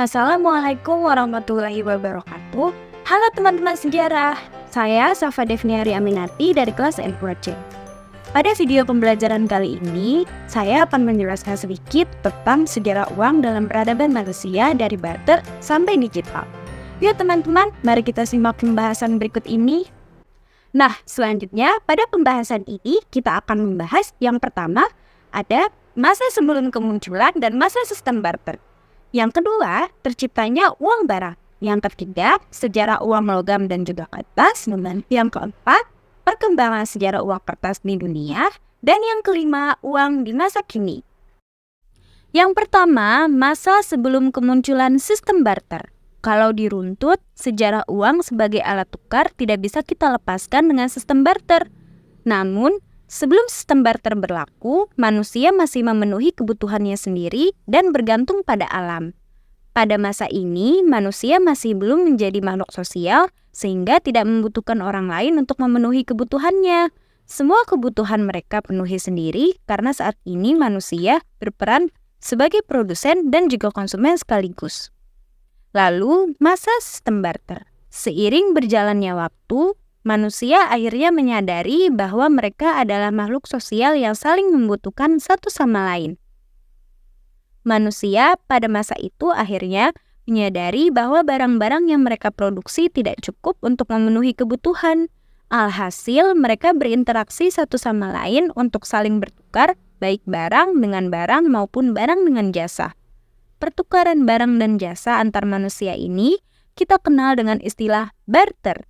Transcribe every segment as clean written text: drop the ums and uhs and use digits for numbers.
Assalamualaikum warahmatullahi wabarakatuh. Halo teman-teman sejarah, saya Safa Devniari Aminati dari kelas N2C. Pada video pembelajaran kali ini, saya akan menjelaskan sedikit tentang sejarah uang dalam peradaban manusia dari barter sampai digital. Yuk teman-teman, mari kita simak pembahasan berikut ini. Nah, selanjutnya pada pembahasan ini kita akan membahas yang pertama ada masa sebelum kemunculan dan masa sistem barter. Yang kedua, terciptanya uang barang. Yang ketiga, sejarah uang logam dan juga kertas. Yang keempat, perkembangan sejarah uang kertas di dunia. Dan yang kelima, uang di masa kini. Yang pertama, masa sebelum kemunculan sistem barter. Kalau diruntut, sejarah uang sebagai alat tukar tidak bisa kita lepaskan dengan sistem barter. Namun, sebelum sistem barter berlaku, manusia masih memenuhi kebutuhannya sendiri dan bergantung pada alam. Pada masa ini, manusia masih belum menjadi makhluk sosial sehingga tidak membutuhkan orang lain untuk memenuhi kebutuhannya. Semua kebutuhan mereka penuhi sendiri karena saat ini manusia berperan sebagai produsen dan juga konsumen sekaligus. Lalu, masa sistem barter. Seiring berjalannya waktu, manusia akhirnya menyadari bahwa mereka adalah makhluk sosial yang saling membutuhkan satu sama lain. Manusia pada masa itu akhirnya menyadari bahwa barang-barang yang mereka produksi tidak cukup untuk memenuhi kebutuhan. Alhasil, mereka berinteraksi satu sama lain untuk saling bertukar, baik barang dengan barang maupun barang dengan jasa. Pertukaran barang dan jasa antar manusia ini kita kenal dengan istilah barter.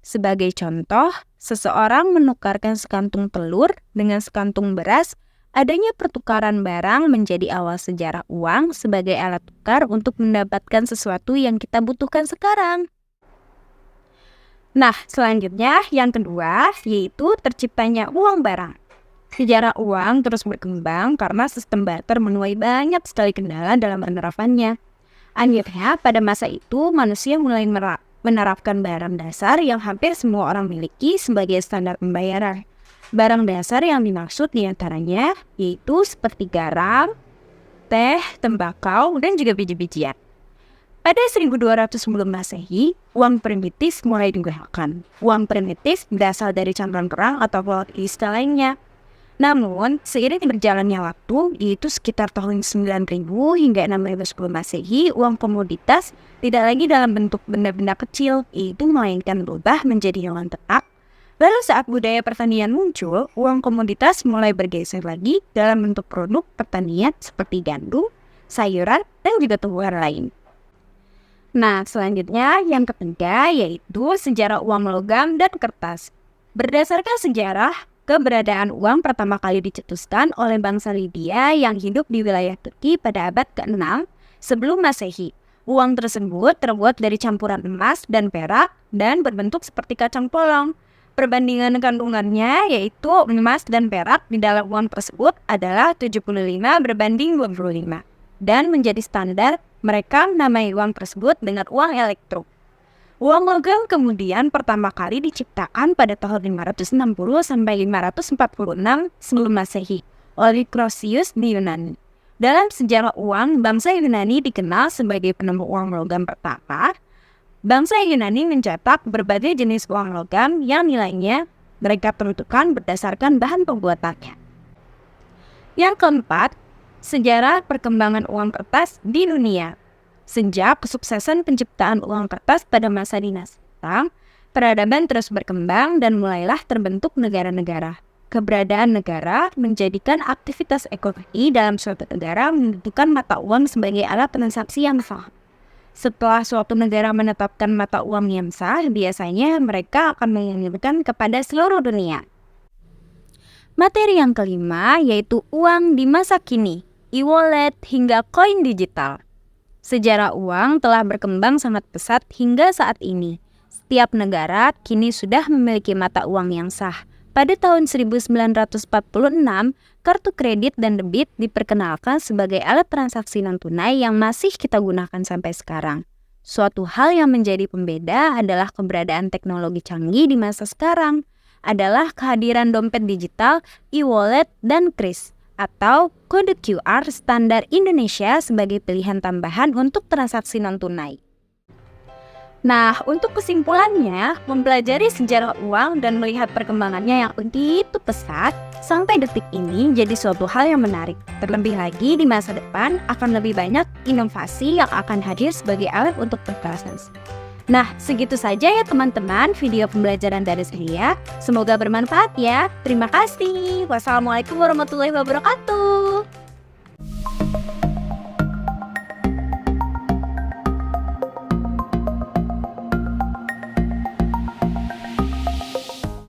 Sebagai contoh, seseorang menukarkan sekantung telur dengan sekantung beras. Adanya pertukaran barang menjadi awal sejarah uang sebagai alat tukar untuk mendapatkan sesuatu yang kita butuhkan sekarang. Nah, selanjutnya yang kedua yaitu terciptanya uang barang. Sejarah uang terus berkembang karena sistem barter menuai banyak sekali kendala dalam penerapannya. Akhirnya, pada masa itu manusia mulai menerapkan barang dasar yang hampir semua orang miliki sebagai standar pembayaran. Barang dasar yang dimaksud diantaranya yaitu seperti garam, teh, tembakau, dan juga biji-bijian. Pada 1200 sebelum Masehi, uang primitif mulai digunakan. Uang primitif berasal dari campuran perang atau istilah lainnya. Namun, seiring berjalannya waktu, yaitu sekitar tahun 9000 hingga 6000 sebelum Masehi, uang komoditas tidak lagi dalam bentuk benda-benda kecil, yaitu melainkan berubah menjadi hewan ternak. Lalu saat budaya pertanian muncul, uang komoditas mulai bergeser lagi dalam bentuk produk pertanian seperti gandum, sayuran, dan juga tumbuhan lain. Nah, selanjutnya yang ketiga yaitu sejarah uang logam dan kertas. Berdasarkan sejarah, keberadaan uang pertama kali dicetuskan oleh bangsa Lydia yang hidup di wilayah Turki pada abad ke-6 sebelum Masehi. Uang tersebut terbuat dari campuran emas dan perak dan berbentuk seperti kacang polong. Perbandingan kandungannya yaitu emas dan perak di dalam uang tersebut adalah 75 berbanding 25. Dan menjadi standar, mereka menamai uang tersebut dengan uang elektro. Uang logam kemudian pertama kali diciptakan pada tahun 560 sampai 546 sebelum Masehi oleh Croesus di Yunani. Dalam sejarah uang, bangsa Yunani dikenal sebagai penemu uang logam pertama. Bangsa Yunani mencetak berbagai jenis uang logam yang nilainya mereka tentukan berdasarkan bahan pembuatannya. Yang keempat, sejarah perkembangan uang kertas di dunia. Sejak kesuksesan penciptaan uang kertas pada masa dinasti Tang, peradaban terus berkembang dan mulailah terbentuk negara-negara. Keberadaan negara menjadikan aktivitas ekonomi dalam suatu negara menentukan mata uang sebagai alat transaksi yang sah. Setelah suatu negara menetapkan mata uang yang sah, biasanya mereka akan mengirimkan kepada seluruh dunia. Materi yang kelima yaitu uang di masa kini, e-wallet hingga koin digital. Sejarah uang telah berkembang sangat pesat hingga saat ini. Setiap negara kini sudah memiliki mata uang yang sah. Pada tahun 1946, kartu kredit dan debit diperkenalkan sebagai alat transaksi non-tunai yang masih kita gunakan sampai sekarang. Suatu hal yang menjadi pembeda adalah keberadaan teknologi canggih di masa sekarang, adalah kehadiran dompet digital, e-wallet, dan kris. atau kode QR standar Indonesia sebagai pilihan tambahan untuk transaksi non-tunai. Nah, untuk kesimpulannya, mempelajari sejarah uang dan melihat perkembangannya yang begitu pesat sampai detik ini jadi suatu hal yang menarik. Terlebih lagi di masa depan akan lebih banyak inovasi yang akan hadir sebagai alat untuk bertransaksi. Nah, segitu saja ya teman-teman video pembelajaran dari saya. Semoga bermanfaat ya. Terima kasih. Wassalamualaikum warahmatullahi wabarakatuh.